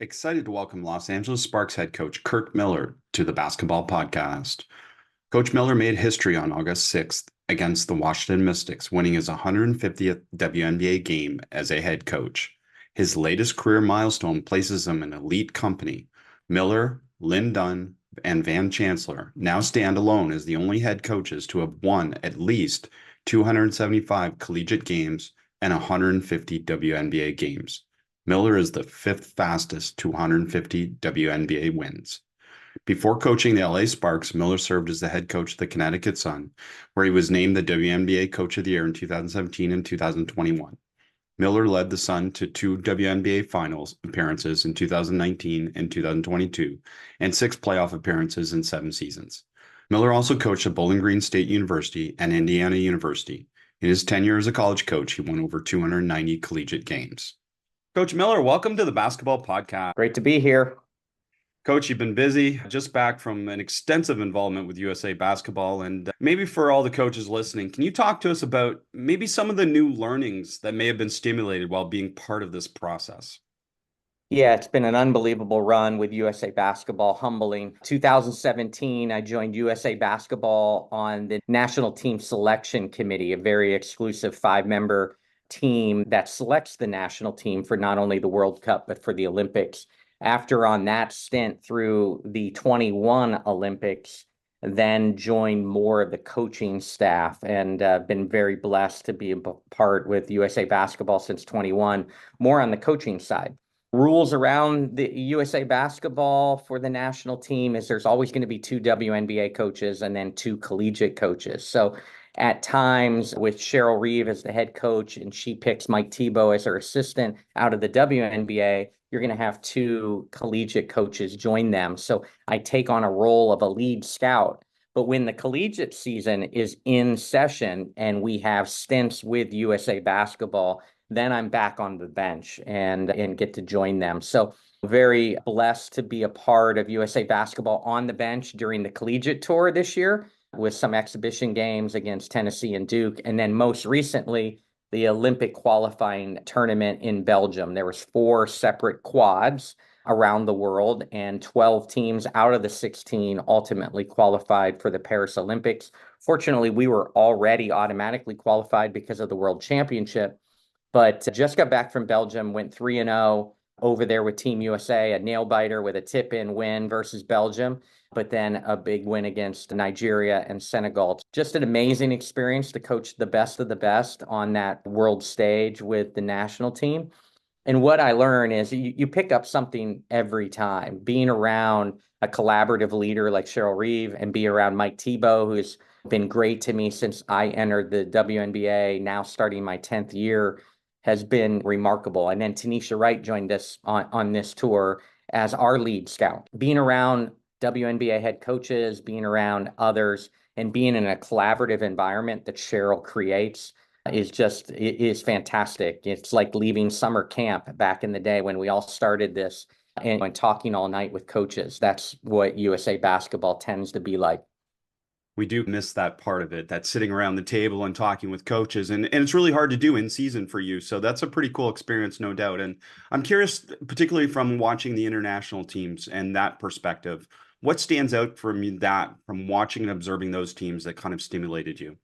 Excited to welcome Los Angeles Sparks head coach Curt Miller to the basketball podcast. Coach Miller made history on August 6th against the Washington Mystics, winning his 150th WNBA game as a head coach. His latest career milestone places him in elite company. Miller, Dunn, and Chancellor now stand alone as the only head coaches to have won at least 275 collegiate games and 150 WNBA games. Miller is the fifth fastest to 150 WNBA wins. Before coaching the LA Sparks, Miller served as the head coach of the Connecticut Sun, where he was named the WNBA Coach of the Year in 2017 and 2021. Miller led the Sun to two WNBA Finals appearances in 2019 and 2022, and six playoff appearances in 7 seasons. Miller also coached at Bowling Green State University and Indiana University. In his tenure as a college coach, he won over 290 collegiate games. Coach Miller, welcome to the basketball podcast. Great to be here. Coach, you've been busy, just back from an extensive involvement with USA Basketball. And maybe for all the coaches listening, can you talk to us about maybe some of the new learnings that may have been stimulated while being part of this process? Yeah, it's been an unbelievable run with USA Basketball, humbling. 2017, I joined USA Basketball on the National Team Selection Committee, a very exclusive 5-member team that selects the national team for not only the World Cup, but for the Olympics. After on that stint through the 21 Olympics, then joined more of the coaching staff and been very blessed to be a part with USA Basketball since 21, more on the coaching side. Rules around the USA Basketball for the national team is there's always going to be 2 WNBA coaches and then 2 collegiate coaches. So at times with Cheryl Reeve as the head coach and she picks Mike Thibault as her assistant out of the WNBA, you're going to have 2 collegiate coaches join them. So I take on a role of a lead scout. But when the collegiate season is in session and we have stints with USA Basketball, then I'm back on the bench and get to join them. So very blessed to be a part of USA Basketball on the bench during the collegiate tour this year with some exhibition games against Tennessee and Duke. And then most recently, the Olympic qualifying tournament in Belgium. There was 4 separate quads around the world and 12 teams out of the 16 ultimately qualified for the Paris Olympics. Fortunately, we were already automatically qualified because of the World Championship, but just got back from Belgium, went 3-0 over there with Team USA, a nail biter with a tip-in win versus Belgium, but then a big win against Nigeria and Senegal. Just an amazing experience to coach the best of the best on that world stage with the national team. And what I learn is you pick up something every time. Being around a collaborative leader like Cheryl Reeve and be around Mike Thibault, who's been great to me since I entered the WNBA, now starting my 10th year, has been remarkable. And then Tanisha Wright joined us on this tour as our lead scout. Being around WNBA head coaches, being around others, and being in a collaborative environment that Cheryl creates is fantastic. It's like leaving summer camp back in the day when we all started this and talking all night with coaches. That's what USA Basketball tends to be like. We do miss that part of it, that sitting around the table and talking with coaches. And it's really hard to do in season for you. So that's a pretty cool experience, no doubt. And I'm curious, particularly from watching the international teams and that perspective, what stands out from that, from watching and observing those teams that kind of stimulated you?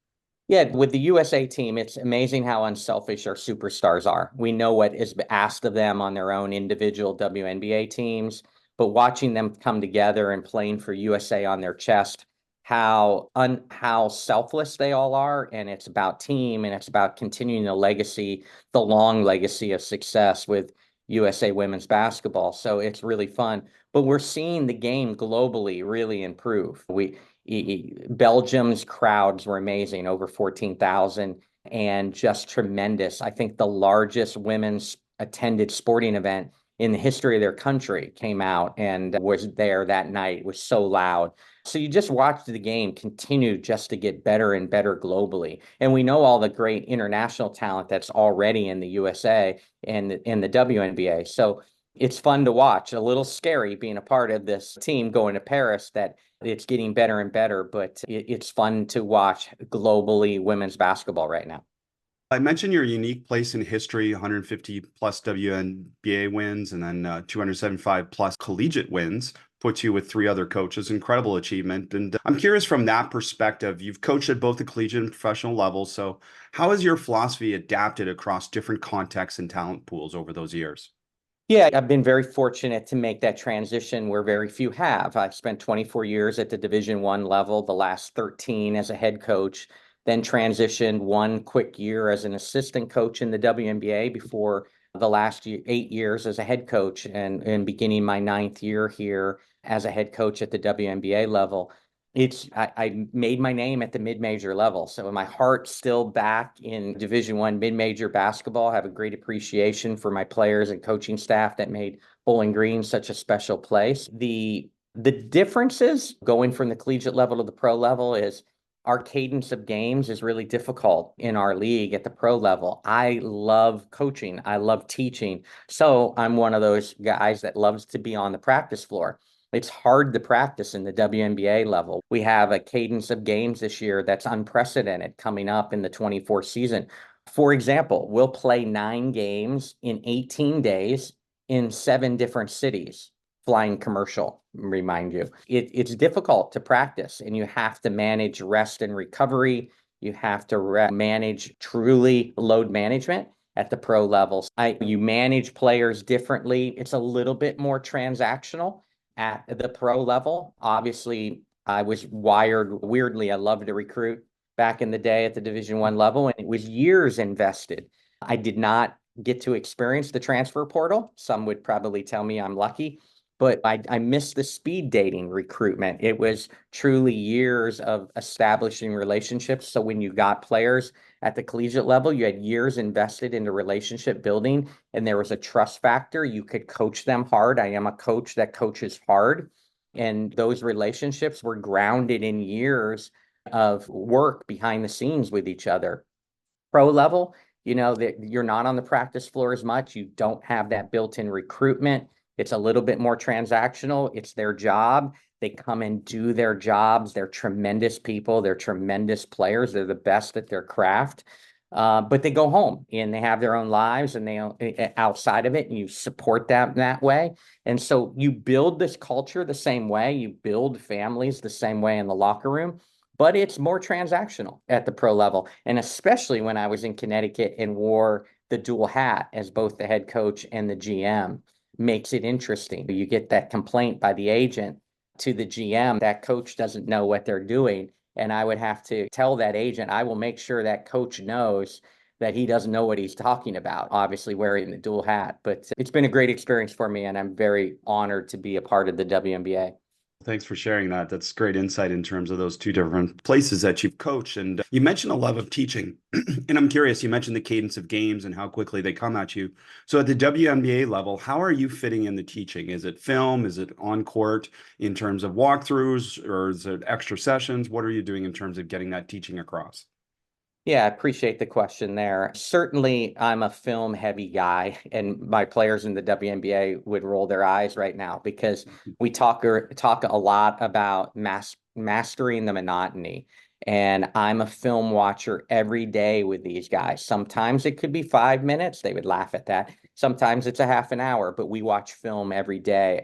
Yeah, with the USA team, it's amazing how unselfish our superstars are. We know what is asked of them on their own individual WNBA teams, but watching them come together and playing for USA on their chest, how selfless they all are, and it's about team and it's about continuing the legacy, the long legacy of success with USA women's basketball. So it's really fun. But we're seeing the game globally really improve. Belgium's crowds were amazing, over 14,000, and just tremendous. I think the largest women's attended sporting event in the history of their country came out and was there that night. It was so loud. So you just watched the game continue just to get better and better globally. And we know all the great international talent that's already in the USA and in the WNBA. So it's fun to watch. A little scary being a part of this team going to Paris, that it's getting better and better, but it's fun to watch globally women's basketball right now. I mentioned your unique place in history, 150 plus WNBA wins, and then 275 plus collegiate wins, puts you with three other coaches. Incredible achievement. And I'm curious from that perspective, you've coached at both the collegiate and professional levels. So, how has your philosophy adapted across different contexts and talent pools over those years? Yeah, I've been very fortunate to make that transition where very few have. I've spent 24 years at the Division I level, the last 13 as a head coach, then transitioned one quick year as an assistant coach in the WNBA before the last 8 years as a head coach and beginning my ninth year here as a head coach at the WNBA level. I made my name at the mid-major level. So my heart's still back in Division I mid-major basketball. I have a great appreciation for my players and coaching staff that made Bowling Green such a special place. The differences going from the collegiate level to the pro level is our cadence of games is really difficult in our league at the pro level. I love coaching. I love teaching. So I'm one of those guys that loves to be on the practice floor. It's hard to practice in the WNBA level. We have a cadence of games this year that's unprecedented coming up in the 24 season. For example, we'll play 9 games in 18 days in 7 different cities, flying commercial, remind you. It's difficult to practice, and you have to manage rest and recovery. You have to manage truly load management at the pro levels. You manage players differently. It's a little bit more transactional at the pro level. Obviously, I was wired weirdly. I loved to recruit back in the day at the Division I level, and it was years invested. I did not get to experience the transfer portal. Some would probably tell me I'm lucky, but I missed the speed dating recruitment. It was truly years of establishing relationships. So when you got players at the collegiate level, you had years invested into relationship building, and there was a trust factor. You could coach them hard. I am a coach that coaches hard. And those relationships were grounded in years of work behind the scenes with each other. Pro level, that you're not on the practice floor as much. You don't have that built-in recruitment. It's a little bit more transactional. It's their job. They come and do their jobs. They're tremendous people. They're tremendous players. They're the best at their craft. But they go home and they have their own lives and they outside of it, and you support them that way. And so you build this culture the same way. You build families the same way in the locker room, but it's more transactional at the pro level. And especially when I was in Connecticut and wore the dual hat as both the head coach and the GM, makes it interesting. You get that complaint by the agent to the GM that coach doesn't know what they're doing. And I would have to tell that agent, I will make sure that coach knows that he doesn't know what he's talking about, obviously wearing the dual hat. But it's been a great experience for me, and I'm very honored to be a part of the WNBA. Thanks for sharing that. That's great insight in terms of those two different places that you've coached. And you mentioned a love of teaching. And I'm curious, you mentioned the cadence of games and how quickly they come at you. So at the WNBA level, how are you fitting in the teaching? Is it film? Is it on court in terms of walkthroughs, or is it extra sessions? What are you doing in terms of getting that teaching across? Yeah, I appreciate the question there. Certainly, I'm a film heavy guy, and my players in the WNBA would roll their eyes right now because we talk a lot about mastering the monotony. And I'm a film watcher every day with these guys. Sometimes it could be 5 minutes. They would laugh at that. Sometimes it's a half an hour, but we watch film every day.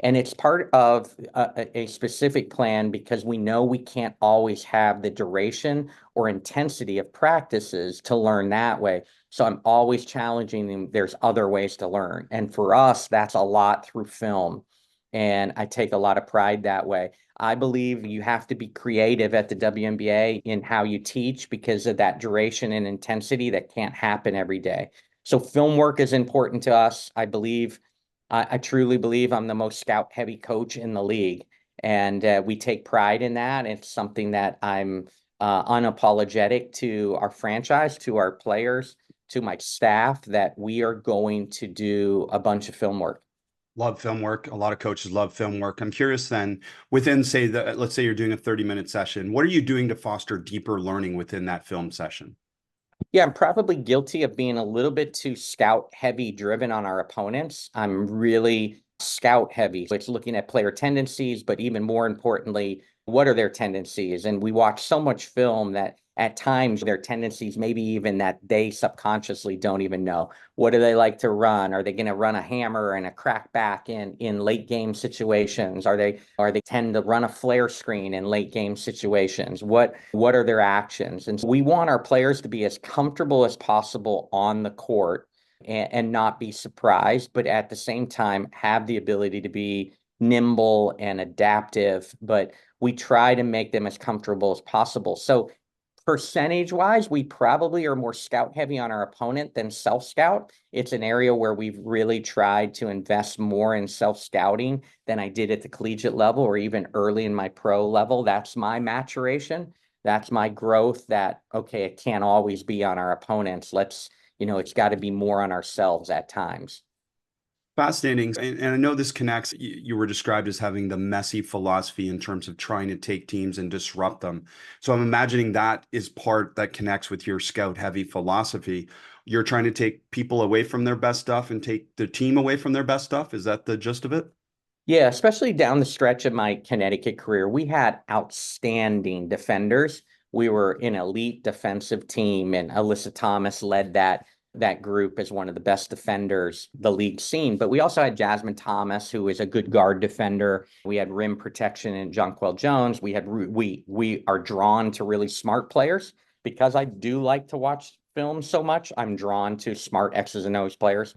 And it's part of a specific plan because we know we can't always have the duration or intensity of practices to learn that way. So I'm always challenging them. There's other ways to learn. And for us, that's a lot through film. And I take a lot of pride that way. I believe you have to be creative at the WNBA in how you teach because of that duration and intensity that can't happen every day. So film work is important to us. I truly believe I'm the most scout heavy coach in the league. And we take pride in that. It's something that I'm unapologetic to our franchise, to our players, to my staff, that we are going to do a bunch of film work. Love film work. A lot of coaches love film work. I'm curious then, within, say, let's say you're doing a 30-minute session, what are you doing to foster deeper learning within that film session? Yeah, I'm probably guilty of being a little bit too scout heavy driven on our opponents. I'm really scout heavy. So it's looking at player tendencies, but even more importantly, what are their tendencies? And we watch so much film that at times their tendencies, maybe even that they subconsciously don't even know. What do they like to run? Are they going to run a hammer and a crack back in late game situations? Are they tend to run a flare screen in late game situations? What are their actions? And so we want our players to be as comfortable as possible on the court and not be surprised, but at the same time have the ability to be nimble and adaptive. But we try to make them as comfortable as possible. So percentage wise, we probably are more scout heavy on our opponent than self scout. It's an area where we've really tried to invest more in self scouting than I did at the collegiate level or even early in my pro level. That's my maturation. That's my growth that, okay, it can't always be on our opponents. It's got to be more on ourselves at times. Fascinating. And I know this connects. You were described as having the messy philosophy in terms of trying to take teams and disrupt them. So I'm imagining that is part that connects with your scout heavy philosophy. You're trying to take people away from their best stuff and take the team away from their best stuff. Is that the gist of it? Yeah, especially down the stretch of my Connecticut career, we had outstanding defenders. We were an elite defensive team, and Alyssa Thomas led that group as one of the best defenders the league's seen. But we also had Jasmine Thomas, who is a good guard defender. We had rim protection in Jonquel Jones. We are drawn to really smart players because I do like to watch film so much. I'm drawn to smart X's and O's players.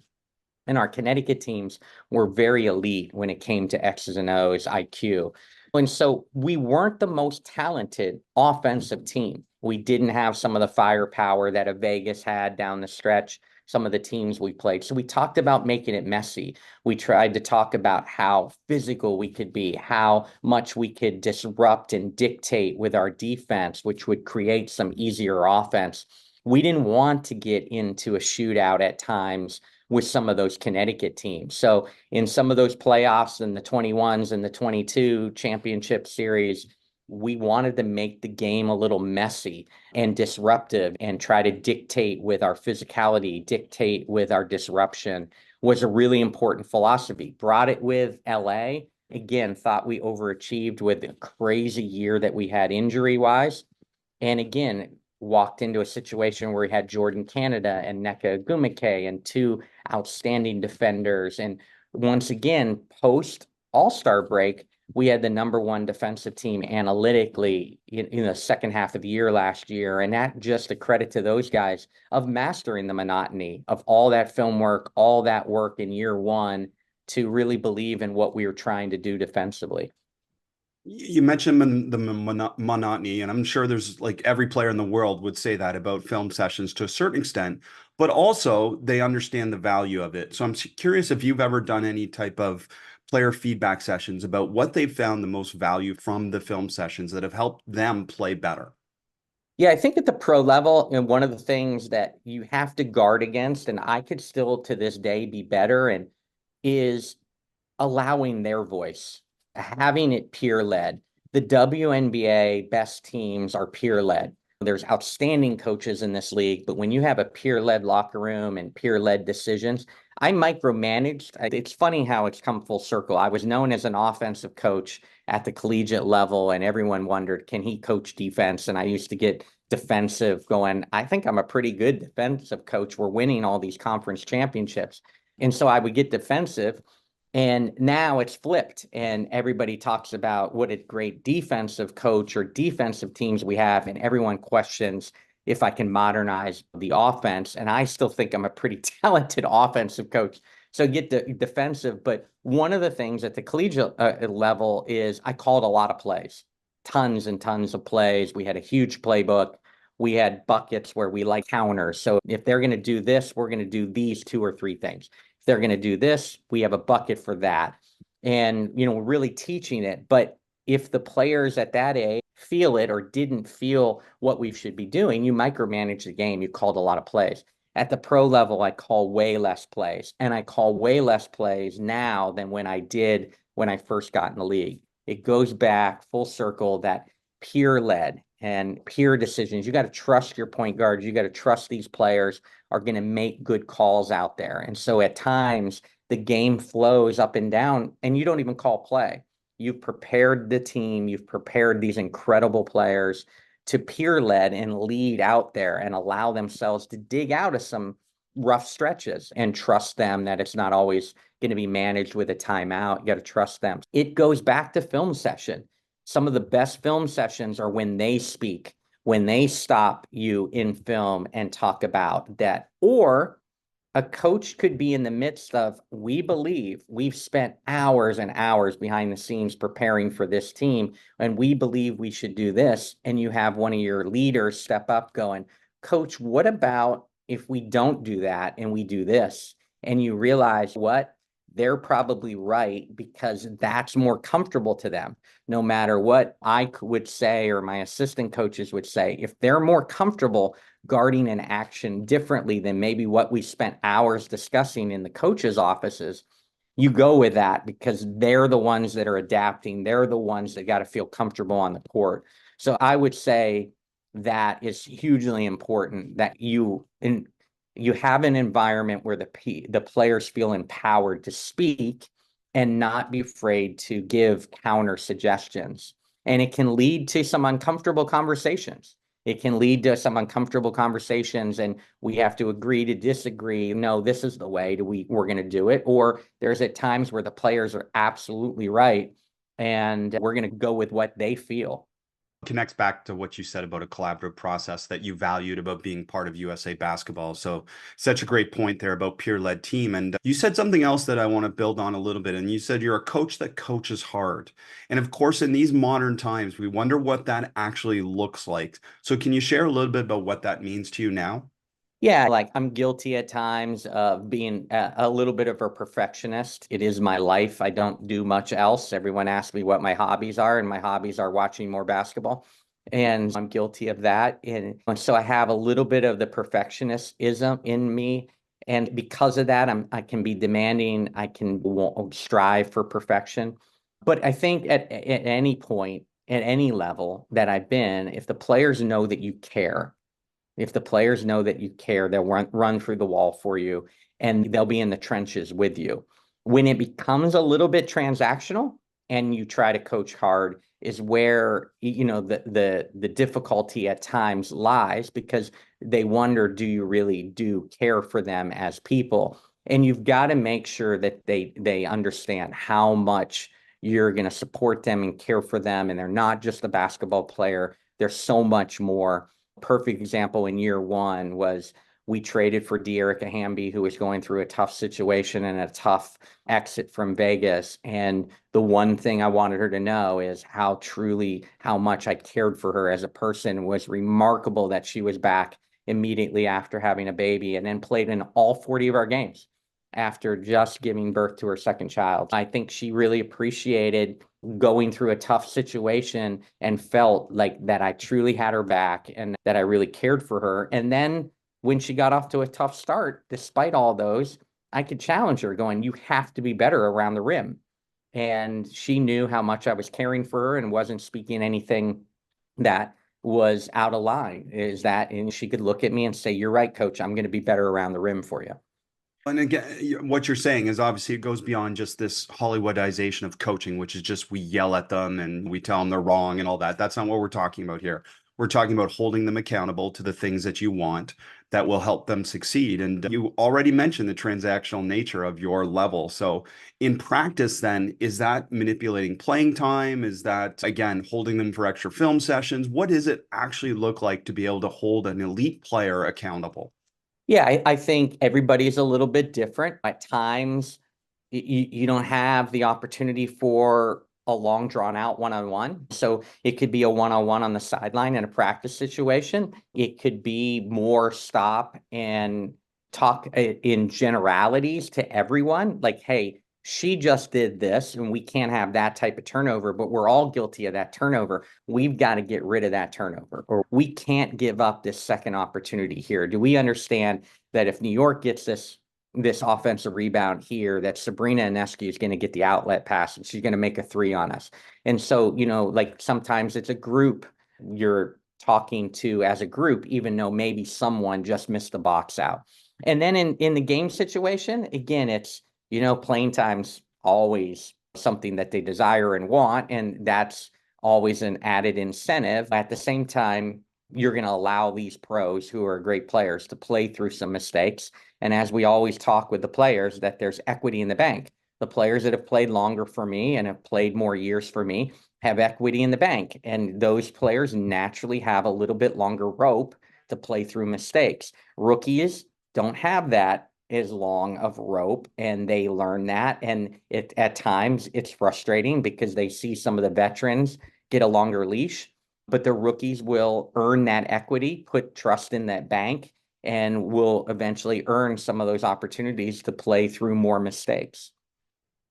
And our Connecticut teams were very elite when it came to X's and O's IQ. And so we weren't the most talented offensive team. We didn't have some of the firepower that a Vegas had down the stretch, some of the teams we played. So we talked about making it messy. We tried to talk about how physical we could be, how much we could disrupt and dictate with our defense, which would create some easier offense. We didn't want to get into a shootout at times with some of those Connecticut teams. So in some of those playoffs in the 21s and the 22 championship series, we wanted to make the game a little messy and disruptive and try to dictate with our physicality, dictate with our disruption was a really important philosophy. Brought it with LA. Again, thought we overachieved with a crazy year that we had injury-wise. And again, walked into a situation where we had Jordan Canada and Nneka Ogwumike and two outstanding defenders. And once again, post All-Star break, we had the #1 defensive team analytically in the second half of the year last year. And that just a credit to those guys of mastering the monotony of all that film work, all that work in year one to really believe in what we were trying to do defensively. You mentioned the monotony, and I'm sure there's like every player in the world would say that about film sessions to a certain extent, but also they understand the value of it. So I'm curious if you've ever done any type of player feedback sessions about what they've found the most value from the film sessions that have helped them play better. Yeah, I think at the pro level, and one of the things that you have to guard against, and I could still to this day be better, and is allowing their voice, having it peer led. The WNBA best teams are peer led. There's outstanding coaches in this league, but when you have a peer led locker room and peer led decisions, I micromanaged. It's funny how it's come full circle. I was known as an offensive coach at the collegiate level, and everyone wondered, can he coach defense? And I used to get defensive going, I think I'm a pretty good defensive coach. We're winning all these conference championships. And so I would get defensive. And now it's flipped, and everybody talks about what a great defensive coach or defensive teams we have, and everyone questions if I can modernize the offense. And I still think I'm a pretty talented offensive coach. So get the defensive. But one of the things at the collegiate level is I called a lot of plays, tons and tons of plays. We had a huge playbook. We had buckets where we like counters. So if they're going to do this, we're going to do these 2 or 3 things. If they're going to do this, we have a bucket for that. And, really teaching it. But if the players at that age feel it or didn't feel what we should be doing, you micromanage the game. You called a lot of plays. At the pro level, I call way less plays. And I call way less plays now than when I did when I first got in the league. It goes back full circle, that peer-led and peer decisions. You got to trust your point guards. You got to trust these players are going to make good calls out there. And so at times the game flows up and down and you don't even call play. You've prepared the team. You've prepared these incredible players to peer led and lead out there and allow themselves to dig out of some rough stretches and trust them that it's not always going to be managed with a timeout. You got to trust them. It goes back to film session. Some of the best film sessions are when they speak, when they stop you in film and talk about that. Or a coach could be in the midst of, we believe we've spent hours and hours behind the scenes preparing for this team, and we believe we should do this. And you have one of your leaders step up going, Coach, what about if we don't do that and we do this? And you realize what? They're probably right, because that's more comfortable to them. No matter what I would say or my assistant coaches would say, if they're more comfortable guarding an action differently than maybe what we spent hours discussing in the coaches' offices, you go with that because they're the ones that are adapting. They're the ones that got to feel comfortable on the court. So I would say that is hugely important, that you have an environment where the players feel empowered to speak and not be afraid to give counter suggestions. And it can lead to some uncomfortable conversations. It can lead to some uncomfortable conversations, and we have to agree to disagree. No, this is the way we're going to do it. Or there's at times where the players are absolutely right, and we're going to go with what they feel. Connects back to what you said about a collaborative process that you valued about being part of USA basketball. So such a great point there about peer-led team. And you said something else that I want to build on a little bit. And you said you're a coach that coaches hard. And of course, in these modern times, we wonder what that actually looks like. So can you share a little bit about what that means to you now? Yeah, like I'm guilty at times of being a little bit of a perfectionist. It is my life. I don't do much else. Everyone asks me what my hobbies are, and my hobbies are watching more basketball. And I'm guilty of that. And so I have a little bit of the perfectionism in me. And because of that, I can be demanding. I can strive for perfection. But I think at any point, at any level that I've been, if the players know that you care, if the players know that you care, they'll run through the wall for you, and they'll be in the trenches with you. When it becomes a little bit transactional and you try to coach hard is where, the difficulty at times lies, because they wonder, do you really do care for them as people? And you've got to make sure that they understand how much you're going to support them and care for them. And they're not just a basketball player. There's so much more. Perfect example in year one was we traded for De'Erica Hamby, who was going through a tough situation and a tough exit from Vegas. And the one thing I wanted her to know is how much I cared for her as a person. It was remarkable that she was back immediately after having a baby and then played in all 40 of our games after just giving birth to her second child. I think she really appreciated going through a tough situation and felt like that I truly had her back and that I really cared for her. And then when she got off to a tough start, despite all those, I could challenge her going, you have to be better around the rim. And she knew how much I was caring for her and wasn't speaking anything that was out of line. And she could look at me and say, you're right, coach, I'm going to be better around the rim for you. And again, what you're saying is obviously it goes beyond just this Hollywoodization of coaching, which is just we yell at them and we tell them they're wrong and all that. That's not what we're talking about here. We're talking about holding them accountable to the things that you want that will help them succeed. And you already mentioned the transactional nature of your level. So in practice, then, is that manipulating playing time? Is that, again, holding them for extra film sessions? What does it actually look like to be able to hold an elite player accountable? Yeah, I think everybody's a little bit different. At times, you don't have the opportunity for a long drawn out one-on-one. So it could be a one-on-one on the sideline in a practice situation. It could be more stop and talk in generalities to everyone. Like, hey, she just did this and we can't have that type of turnover, but we're all guilty of that turnover. We've got to get rid of that turnover, or we can't give up this second opportunity here. Do we understand that if New York gets this offensive rebound here, that Sabrina Ionescu is going to get the outlet pass and she's going to make a three on us? And so, like sometimes it's a group you're talking to as a group, even though maybe someone just missed the box out. And then in the game situation, again, it's, playing time's always something that they desire and want. And that's always an added incentive. At the same time, you're going to allow these pros who are great players to play through some mistakes. And as we always talk with the players, that there's equity in the bank. The players that have played longer for me and have played more years for me have equity in the bank. And those players naturally have a little bit longer rope to play through mistakes. Rookies don't have that as long of rope, and they learn that. And at times it's frustrating because they see some of the veterans get a longer leash, but the rookies will earn that equity, put trust in that bank, and will eventually earn some of those opportunities to play through more mistakes.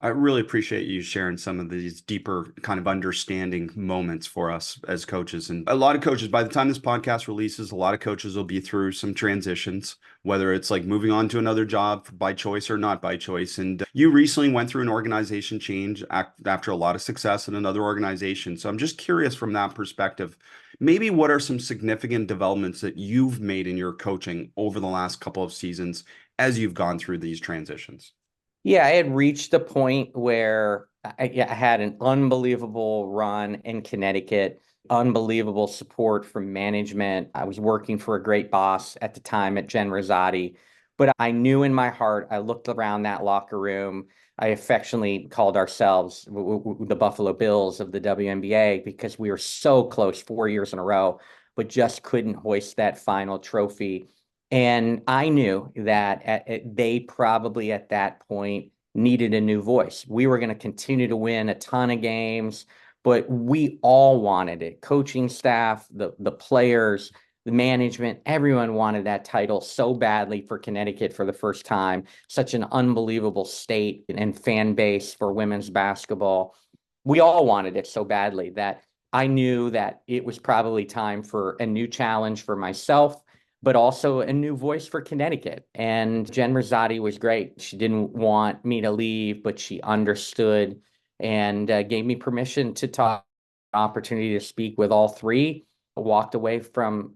I really appreciate you sharing some of these deeper kind of understanding moments for us as coaches. And a lot of coaches, by the time this podcast releases, a lot of coaches will be through some transitions, whether it's like moving on to another job by choice or not by choice. And you recently went through an organization change after a lot of success in another organization. So I'm just curious from that perspective, maybe what are some significant developments that you've made in your coaching over the last couple of seasons as you've gone through these transitions? Yeah, I had reached a point where I had an unbelievable run in Connecticut, unbelievable support from management. I was working for a great boss at the time at Jen Rosati, but I knew in my heart, I looked around that locker room. I affectionately called ourselves the Buffalo Bills of the WNBA because we were so close 4 years in a row, but just couldn't hoist that final trophy. And I knew that they probably at that point needed a new voice. We were going to continue to win a ton of games, but we all wanted it. Coaching staff, the players, the management, everyone wanted that title so badly for Connecticut for the first time. Such an unbelievable state and fan base for women's basketball. We all wanted it so badly that I knew that it was probably time for a new challenge for myself, but also a new voice for Connecticut. And Jen Rosati was great. She didn't want me to leave, but she understood and gave me permission to talk, opportunity to speak with all three. I walked away from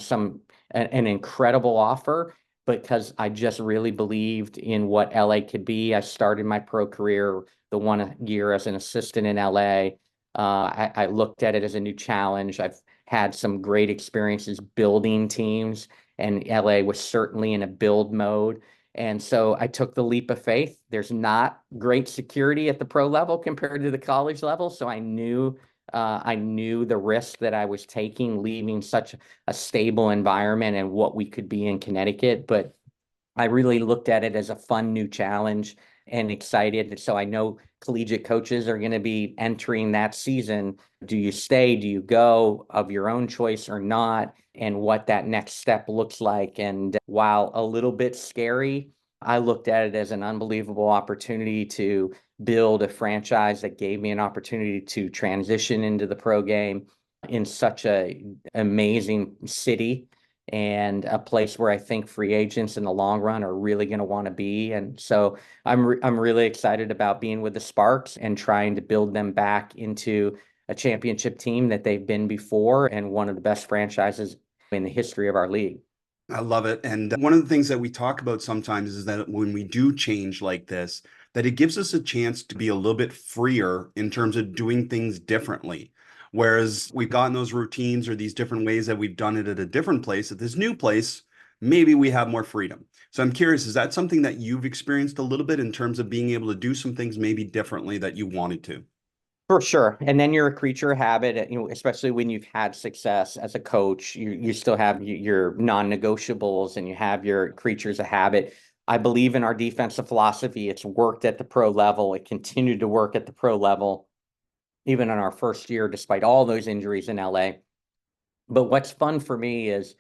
an incredible offer because I just really believed in what LA could be. I started my pro career the 1 year as an assistant in LA. I looked at it as a new challenge. I've had some great experiences building teams, and LA was certainly in a build mode. And so I took the leap of faith. There's not great security at the pro level compared to the college level. So I knew the risk that I was taking, leaving such a stable environment and what we could be in Connecticut. But I really looked at it as a fun new challenge and excited. So I know collegiate coaches are going to be entering that season. Do you stay? Do you go of your own choice or not? And what that next step looks like. And while a little bit scary, I looked at it as an unbelievable opportunity to build a franchise that gave me an opportunity to transition into the pro game in such an amazing city and a place where I think free agents in the long run are really going to want to be. And so I'm really excited about being with the Sparks and trying to build them back into a championship team that they've been before and one of the best franchises in the history of our league. I love it. And one of the things that we talk about sometimes is that when we do change like this, that it gives us a chance to be a little bit freer in terms of doing things differently. Whereas we've gotten those routines or these different ways that we've done it at a different place, at this new place, maybe we have more freedom. So I'm curious, is that something that you've experienced a little bit in terms of being able to do some things maybe differently that you wanted to? For sure. And then you're a creature of habit, especially when you've had success as a coach, you still have your non-negotiables and you have your creatures of habit. I believe in our defensive philosophy. It's worked at the pro level. It continued to work at the pro level, even in our first year, despite all those injuries in LA. But what's fun for me is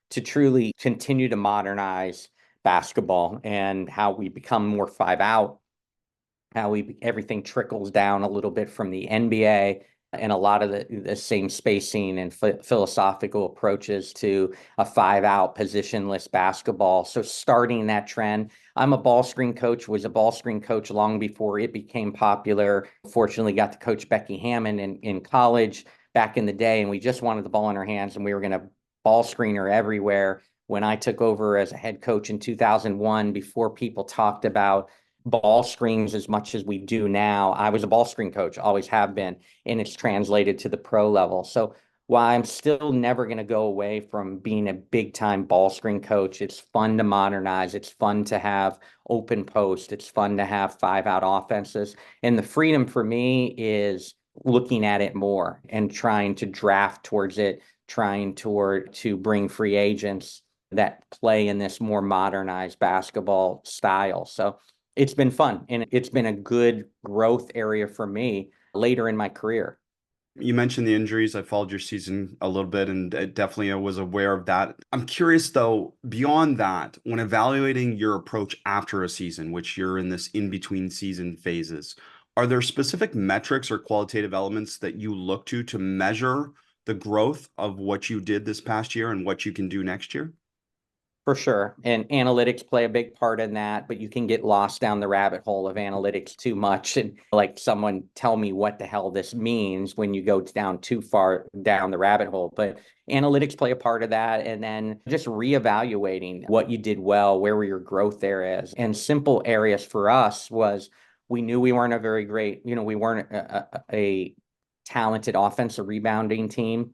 to truly continue to modernize basketball and how we become more five out, how everything trickles down a little bit from the NBA and a lot of the same spacing and philosophical approaches to a five out positionless basketball. So starting that trend, I'm a ball screen coach, was a ball screen coach long before it became popular. Fortunately, got to coach Becky Hammond in college back in the day, and we just wanted the ball in our hands and we were going to ball screener everywhere. When I took over as a head coach in 2001, before people talked about ball screens as much as we do now. I was a ball screen coach, always have been, and it's translated to the pro level. So while I'm still never going to go away from being a big time ball screen coach, it's fun to modernize. It's fun to have open post. It's fun to have 5-out offenses. And the freedom for me is looking at it more and trying to draft towards it, trying to bring free agents that play in this more modernized basketball style. So it's been fun, and it's been a good growth area for me later in my career. You mentioned the injuries. I followed your season a little bit and definitely was aware of that. I'm curious though, beyond that, when evaluating your approach after a season, which you're in this in-between season phases, are there specific metrics or qualitative elements that you look to measure the growth of what you did this past year and what you can do next year? For sure. And analytics play a big part in that, but you can get lost down the rabbit hole of analytics too much. And like someone tell me what the hell this means when you go down too far down the rabbit hole. But analytics play a part of that. And then just reevaluating what you did well, where were your growth areas? And simple areas for us was we knew we weren't a very great, we weren't a talented offensive rebounding team.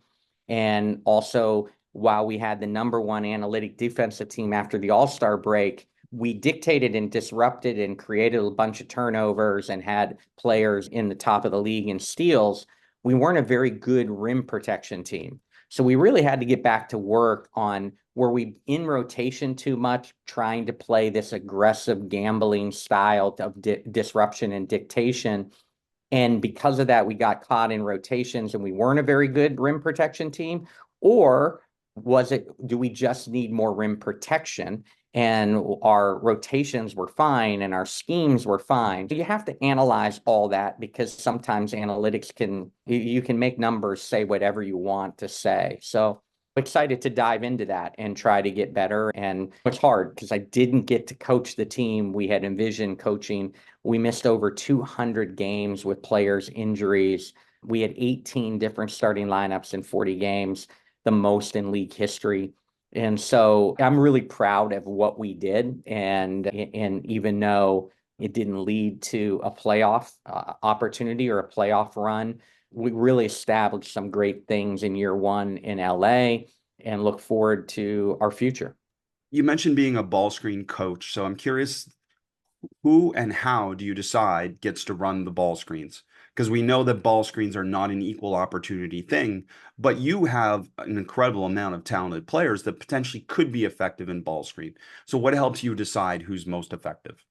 And also, while we had the number one analytic defensive team after the All-Star break, we dictated and disrupted and created a bunch of turnovers and had players in the top of the league in steals. We weren't a very good rim protection team. So we really had to get back to work on, were we in rotation too much, trying to play this aggressive gambling style of disruption and dictation. And because of that, we got caught in rotations and we weren't a very good rim protection team. Or do we just need more rim protection? And our rotations were fine and our schemes were fine. So you have to analyze all that, because sometimes analytics you can make numbers say whatever you want to say. So excited to dive into that and try to get better. And it's hard because I didn't get to coach the team we had envisioned coaching. We missed over 200 games with players' injuries. We had 18 different starting lineups in 40 games, the most in league history. And so I'm really proud of what we did. And even though it didn't lead to a playoff opportunity or a playoff run, we really established some great things in year one in LA and look forward to our future. You mentioned being a ball screen coach, so I'm curious, who and how do you decide gets to run the ball screens? Because we know that ball screens are not an equal opportunity thing, but you have an incredible amount of talented players that potentially could be effective in ball screen. So what helps you decide who's most effective?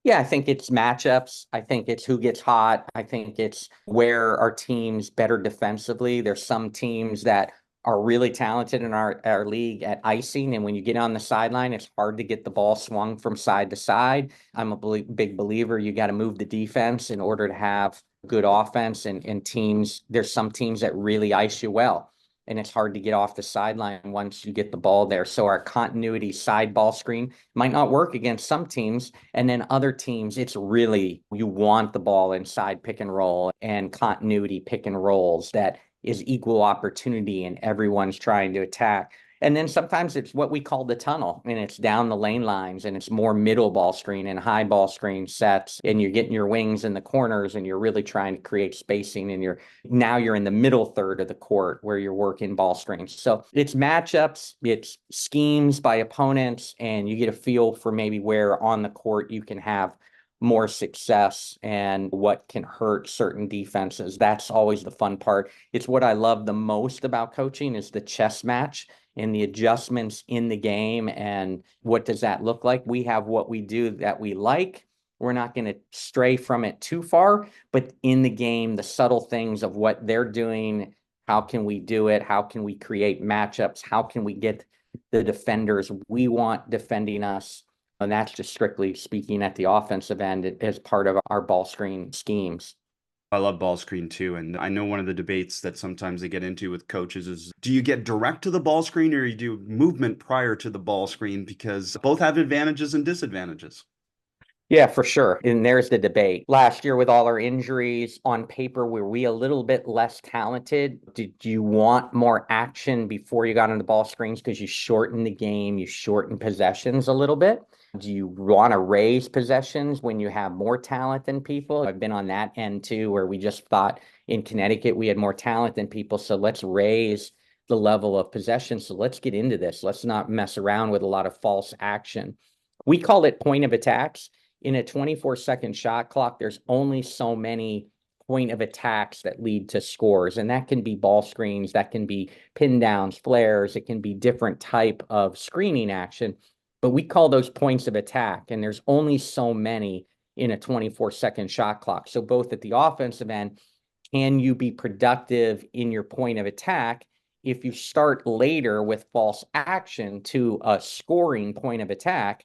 Yeah, I think it's matchups. I think it's who gets hot. I think it's where our team's better defensively. There's some teams that are really talented in our league at icing. And when you get on the sideline, it's hard to get the ball swung from side to side. I'm a big believer you got to move the defense in order to have good offense, and teams, there's some teams that really ice you well. And it's hard to get off the sideline once you get the ball there. So our continuity side ball screen might not work against some teams. And then other teams, it's really, you want the ball inside pick and roll and continuity pick and rolls that is equal opportunity and everyone's trying to attack. And then sometimes it's what we call the tunnel, and it's down the lane lines, and it's more middle ball screen and high ball screen sets, and you're getting your wings in the corners and you're really trying to create spacing, and you're in the middle third of the court where you're working ball screens. So it's matchups, it's schemes by opponents, and you get a feel for maybe where on the court you can have more success and what can hurt certain defenses. That's always the fun part. It's what I love the most about coaching is the chess match and the adjustments in the game. And what does that look like? We have what we do that we like. We're not going to stray from it too far, but in the game, the subtle things of what they're doing, how can we do it? How can we create matchups? How can we get the defenders we want defending us? And that's just strictly speaking at the offensive end as part of our ball screen schemes. I love ball screen too. And I know one of the debates that sometimes they get into with coaches is, do you get direct to the ball screen or you do movement prior to the ball screen? Because both have advantages and disadvantages. Yeah, for sure. And there's the debate. Last year, with all our injuries on paper, were we a little bit less talented? Did you want more action before you got on the ball screens because you shortened the game, you shortened possessions a little bit? Do you want to raise possessions when you have more talent than people? I've been on that end too, where we just thought in Connecticut we had more talent than people. So let's raise the level of possession. So let's get into this. Let's not mess around with a lot of false action. We call it point of attacks. In a 24-second shot clock, there's only so many point of attacks that lead to scores. And that can be ball screens, that can be pin downs, flares, it can be different type of screening action. But we call those points of attack. And there's only so many in a 24-second shot clock. So both at the offensive end, can you be productive in your point of attack? If you start later with false action to a scoring point of attack,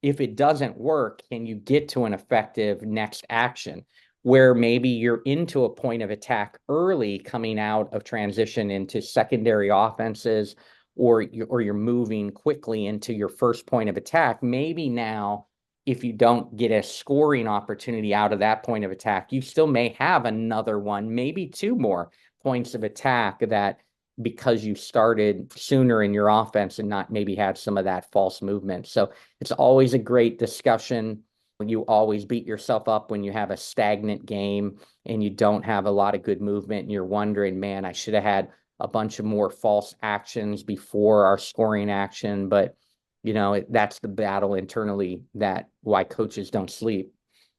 if it doesn't work, can you get to an effective next action where maybe you're into a point of attack early coming out of transition into secondary offenses, or you're moving quickly into your first point of attack? Maybe now, if you don't get a scoring opportunity out of that point of attack, you still may have another one, maybe two more points of attack that because you started sooner in your offense and not maybe had some of that false movement. So it's always a great discussion. You always beat yourself up when you have a stagnant game and you don't have a lot of good movement and you're wondering, man, I should have had a bunch of more false actions before our scoring action. But, that's the battle internally, that why coaches don't sleep.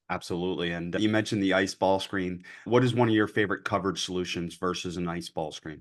Absolutely. And you mentioned the ice ball screen. What is one of your favorite coverage solutions versus an ice ball screen?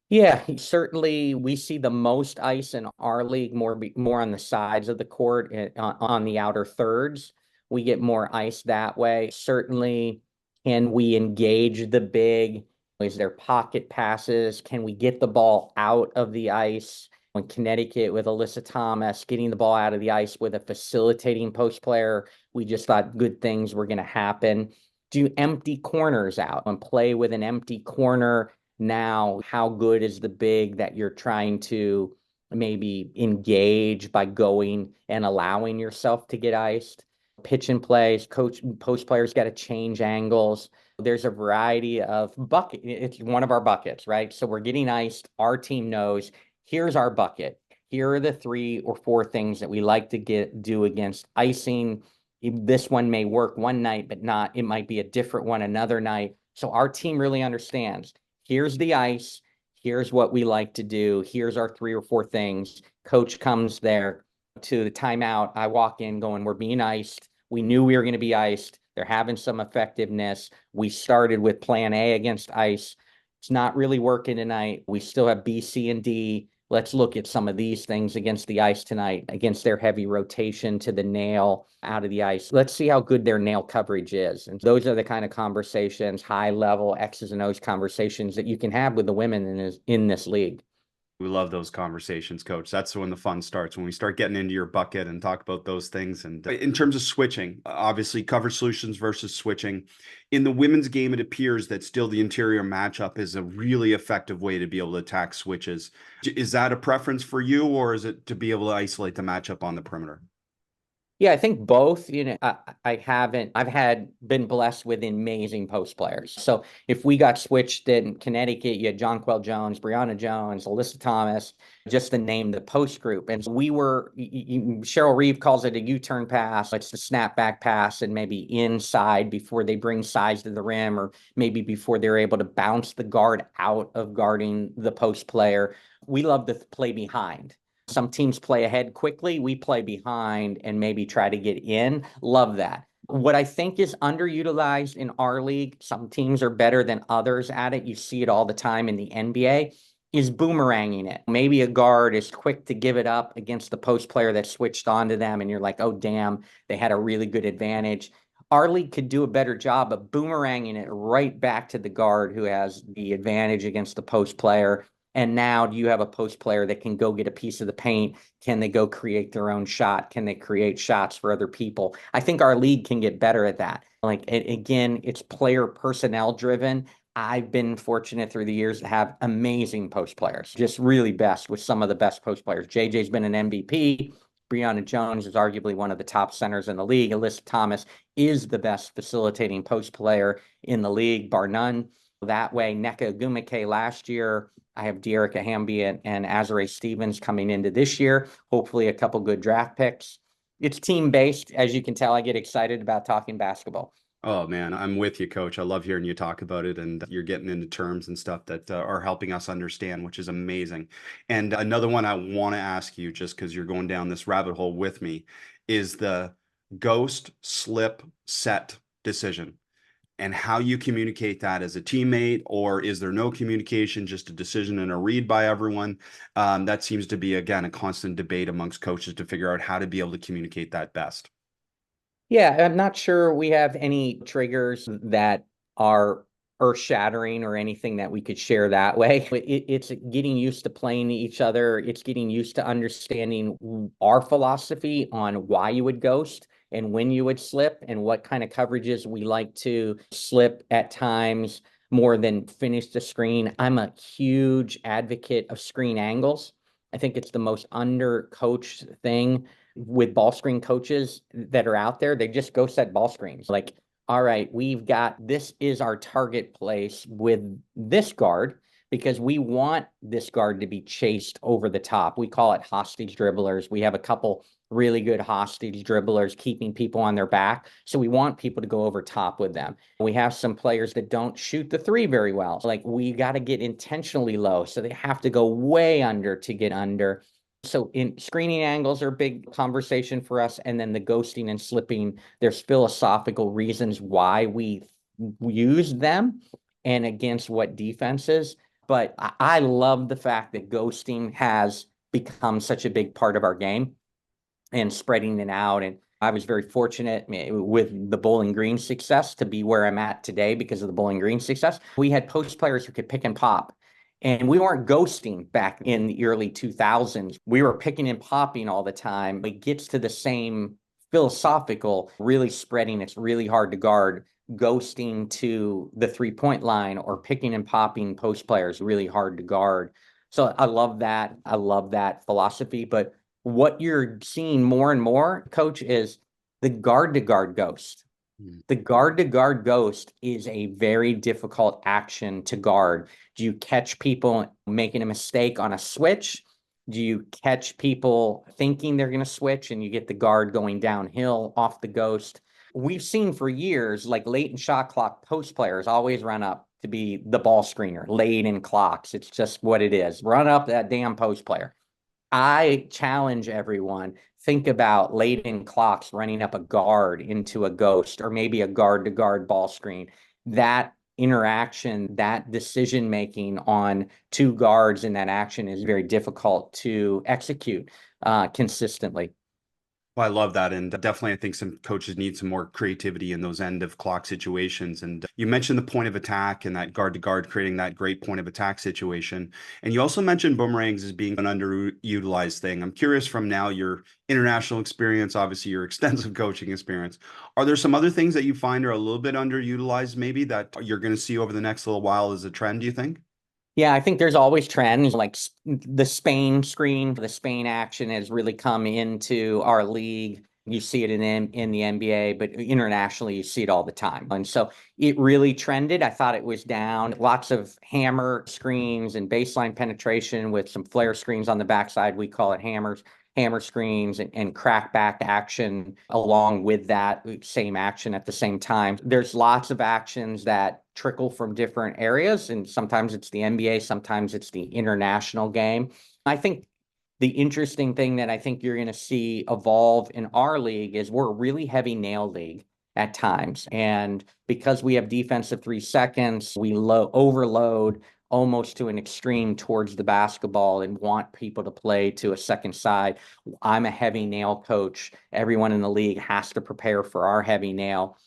Yeah, certainly we see the most ice in our league, more on the sides of the court, on the outer thirds. We get more ice that way. Certainly, can we engage the big? Is there pocket passes? Can we get the ball out of the ice? When Connecticut with Alyssa Thomas getting the ball out of the ice with a facilitating post player, we just thought good things were going to happen. Do empty corners out and play with an empty corner. Now, how good is the big that you're trying to maybe engage by going and allowing yourself to get iced? Pitch and plays, coach, post players got to change angles. There's a variety of bucket. It's one of our buckets, right? So we're getting iced. Our team knows here's our bucket. Here are the 3 or 4 things that we like to do against icing. This one may work one night, but not, it might be a different one another night. So our team really understands, here's the ice, here's what we like to do, here's our 3 or 4 things. Coach comes there to the timeout. I walk in going, we're being iced. We knew we were going to be iced. They're having some effectiveness. We started with plan A against ice. It's not really working tonight. We still have B, C, and D. Let's look at some of these things against the ice tonight, against their heavy rotation to the nail out of the ice. Let's see how good their nail coverage is. And those are the kind of conversations, high level X's and O's conversations that you can have with the women in this league. We love those conversations, coach. That's when the fun starts, when we start getting into your bucket and talk about those things. And in terms of switching, obviously coverage solutions versus switching. In the women's game, it appears that still the interior matchup is a really effective way to be able to attack switches. Is that a preference for you, or is it to be able to isolate the matchup on the perimeter? Yeah, I think both. I've been blessed with amazing post players. So if we got switched in Connecticut, you had Jonquel Jones, Brianna Jones, Alyssa Thomas, just to name the post group. And so we were, Cheryl Reeve calls it a U-turn pass. It's the snapback pass and maybe inside before they bring size to the rim, or maybe before they're able to bounce the guard out of guarding the post player. We love to play behind. Some teams play ahead quickly. We play behind and maybe try to get in. Love that. What I think is underutilized in our league, some teams are better than others at it. You see it all the time in the NBA, is boomeranging it. Maybe a guard is quick to give it up against the post player that switched onto them, and you're like, oh, damn, they had a really good advantage. Our league could do a better job of boomeranging it right back to the guard who has the advantage against the post player. And now do you have a post player that can go get a piece of the paint? Can they go create their own shot? Can they create shots for other people? I think our league can get better at that. Like, again, it's player personnel driven. I've been fortunate through the years to have amazing post players, just really best with some of the best post players. JJ's been an MVP. Breonna Jones is arguably one of the top centers in the league. Alyssa Thomas is the best facilitating post player in the league, bar none. That way, Nneka Ogwumike last year. I have De'Erica Hamby and Azare Stevens coming into this year. Hopefully a couple good draft picks. It's team-based. As you can tell, I get excited about talking basketball. Oh man, I'm with you, coach. I love hearing you talk about it, and you're getting into terms and stuff that are helping us understand, which is amazing. And another one I want to ask you, just because you're going down this rabbit hole with me, is the ghost slip set decision and how you communicate that as a teammate, or is there no communication, just a decision and a read by everyone? That seems to be, again, a constant debate amongst coaches to figure out how to be able to communicate that best. Yeah, I'm not sure we have any triggers that are earth-shattering or anything that we could share that way. It's getting used to playing each other. It's getting used to understanding our philosophy on why you would ghost and when you would slip and what kind of coverages we like to slip at times more than finish the screen. I'm a huge advocate of screen angles. I think it's the most under-coached thing with ball screen coaches that are out there. They just go set ball screens. Like, all right, we've got, this is our target place with this guard because we want this guard to be chased over the top. We call it hostage dribblers. We have a couple really good hostage dribblers keeping people on their back. So we want people to go over top with them. We have some players that don't shoot the three very well. Like, we got to get intentionally low. So they have to go way under to get under. So in screening angles are a big conversation for us. And then the ghosting and slipping, there's philosophical reasons why we use them and against what defenses. But I love the fact that ghosting has become such a big part of our game and spreading it out. And I was very fortunate with the Bowling Green success to be where I'm at today because of the Bowling Green success. We had post players who could pick and pop. And we weren't ghosting back in the early 2000s. We were picking and popping all the time. It gets to the same philosophical, really spreading. It's really hard to guard. Ghosting to the three-point line or picking and popping post players, really hard to guard. So I love that. I love that philosophy. But what you're seeing more and more, coach, is the guard-to-guard ghost. The guard-to-guard ghost is a very difficult action to guard. Do you catch people making a mistake on a switch? Do you catch people thinking they're going to switch and you get the guard going downhill off the ghost? We've seen for years, like late in shot clock, post players always run up to be the ball screener, late in clocks. It's just what it is. Run up that damn post player. I challenge everyone, think about late in clocks running up a guard into a ghost or maybe a guard to guard ball screen. That interaction, that decision making on two guards in that action is very difficult to execute consistently. Well, I love that. And definitely, I think some coaches need some more creativity in those end of clock situations. And you mentioned the point of attack and that guard to guard, creating that great point of attack situation. And you also mentioned boomerangs as being an underutilized thing. I'm curious, from now your international experience, obviously your extensive coaching experience, are there some other things that you find are a little bit underutilized, maybe that you're going to see over the next little while as a trend, do you think? Yeah, I think there's always trends like the Spain screen, the Spain action has really come into our league. You see it in the NBA, but internationally you see it all the time. And so it really trended. I thought it was down. Lots of hammer screens and baseline penetration with some flare screens on the backside. We call it hammers, hammer screens and crack back action along with that same action at the same time. There's lots of actions that trickle from different areas, and sometimes it's the NBA, sometimes it's the international game. I think the interesting thing that I think you're going to see evolve in our league is we're a really heavy nail league at times. And because we have defensive 3 seconds, we overload almost to an extreme towards the basketball and want people to play to a second side. I'm a heavy nail coach. Everyone in the league has to prepare for our heavy nail.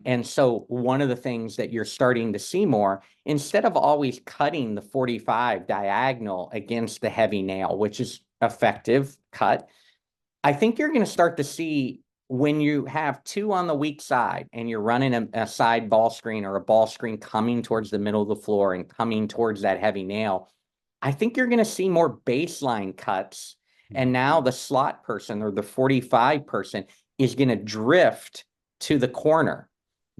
And so one of the things that you're starting to see more, instead of always cutting the 45 diagonal against the heavy nail, which is effective cut, I think you're going to start to see when you have two on the weak side and you're running a side ball screen or a ball screen coming towards the middle of the floor and coming towards that heavy nail, I think you're going to see more baseline cuts And now the slot person or the 45 person is going to drift to the corner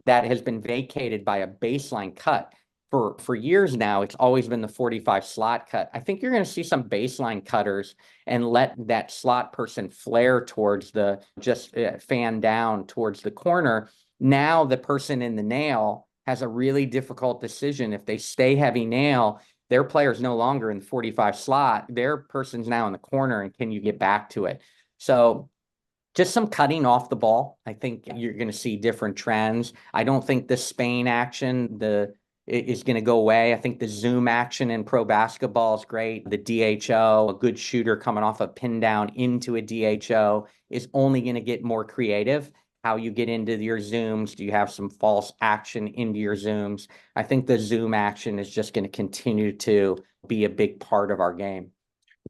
that has been vacated by a baseline cut. For years now, it's always been the 45 slot cut. I think you're going to see some baseline cutters and let that slot person flare towards the, just fan down towards the corner. Now the person in the nail has a really difficult decision. If they stay heavy nail, their player's no longer in the 45 slot. Their person's now in the corner, and can you get back to it? So just some cutting off the ball. I think you're going to see different trends. I don't think the Spain action is going to go away. I think the zoom action in pro basketball is great. The DHO, a good shooter coming off a pin down into a DHO, is only going to get more creative. How you get into your zooms. Do you have some false action into your zooms? I think the zoom action is just going to continue to be a big part of our game.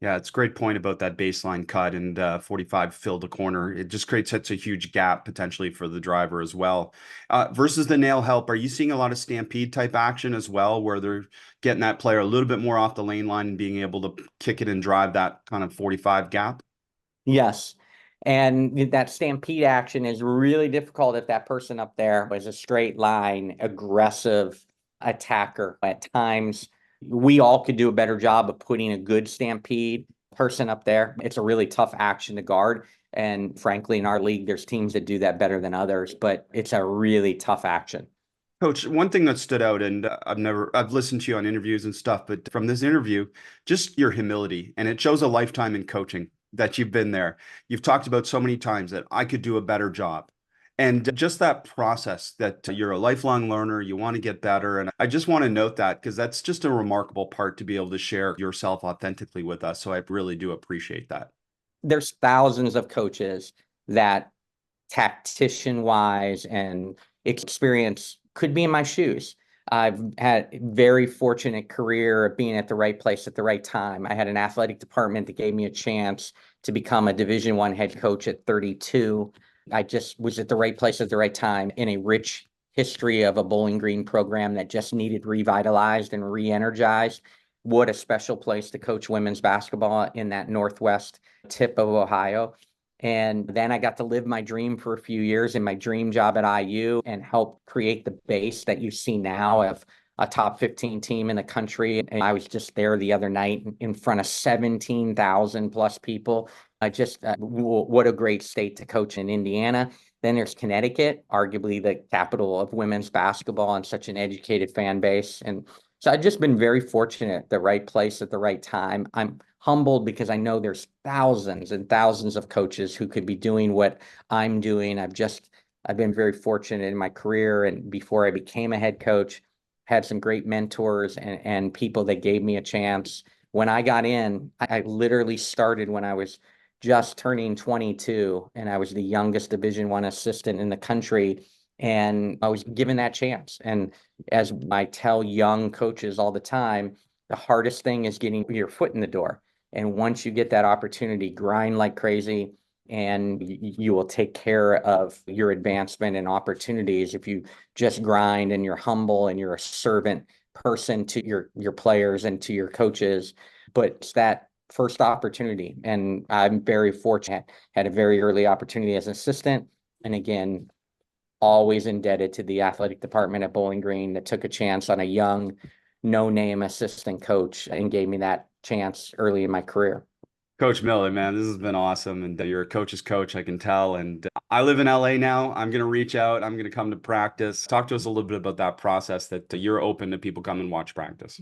Yeah, it's a great point about that baseline cut and 45 fill the corner. It just creates such a huge gap potentially for the driver as well. Versus the nail help, are you seeing a lot of stampede type action as well, where they're getting that player a little bit more off the lane line and being able to kick it and drive that kind of 45 gap? Yes. And that stampede action is really difficult if that person up there was a straight line, aggressive attacker. At times, we all could do a better job of putting a good stampede person up there. It's a really tough action to guard. And frankly, in our league, there's teams that do that better than others, but it's a really tough action. Coach, one thing that stood out, and I've listened to you on interviews and stuff, but from this interview, just your humility, and it shows a lifetime in coaching that you've been there. You've talked about so many times that I could do a better job. And just that process that you're a lifelong learner, you want to get better. And I just want to note that because that's just a remarkable part to be able to share yourself authentically with us. So I really do appreciate that. There's thousands of coaches that tactician wise and experience could be in my shoes. I've had a very fortunate career of being at the right place at the right time. I had an athletic department that gave me a chance to become a Division I head coach at 32. I just was at the right place at the right time in a rich history of a Bowling Green program that just needed revitalized and re-energized. What a special place to coach women's basketball in that northwest tip of Ohio. And then I got to live my dream for a few years in my dream job at IU and help create the base that you see now of a top 15 team in the country. And I was just there the other night in front of 17,000 plus people. I just, what a great state to coach in Indiana. Then there's Connecticut, arguably the capital of women's basketball and such an educated fan base. And so I've just been very fortunate, the right place at the right time. I'm humbled because I know there's thousands and thousands of coaches who could be doing what I'm doing. I've been very fortunate in my career. And before I became a head coach, had some great mentors and people that gave me a chance. When I got in, I literally started when I was just turning 22, and I was the youngest Division I assistant in the country. And I was given that chance. And as I tell young coaches all the time, the hardest thing is getting your foot in the door. And once you get that opportunity, grind like crazy, and you will take care of your advancement and opportunities if you just grind and you're humble and you're a servant person to your players and to your coaches. But it's that first opportunity. And I'm very fortunate, had a very early opportunity as an assistant. And again, always indebted to the athletic department at Bowling Green that took a chance on a young, no-name assistant coach and gave me that chance early in my career. Coach Miller, man, this has been awesome. And you're a coach's coach, I can tell. And I live in LA now. I'm going to reach out. I'm going to come to practice. Talk to us a little bit about that process that you're open to people come and watch practice.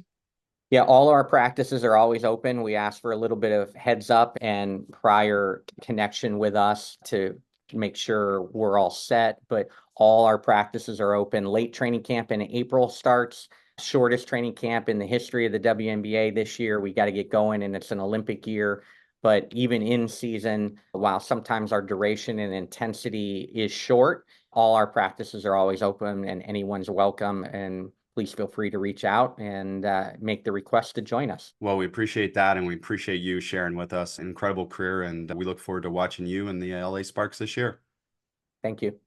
Yeah, all our practices are always open. We ask for a little bit of heads up and prior connection with us to make sure we're all set. But all our practices are open. Late training camp in April starts. Shortest training camp in the history of the WNBA this year. We got to get going, and it's an Olympic year. But even in season, while sometimes our duration and intensity is short, all our practices are always open and anyone's welcome. And please feel free to reach out and make the request to join us. Well, we appreciate that. And we appreciate you sharing with us. Incredible career. And we look forward to watching you and the LA Sparks this year. Thank you.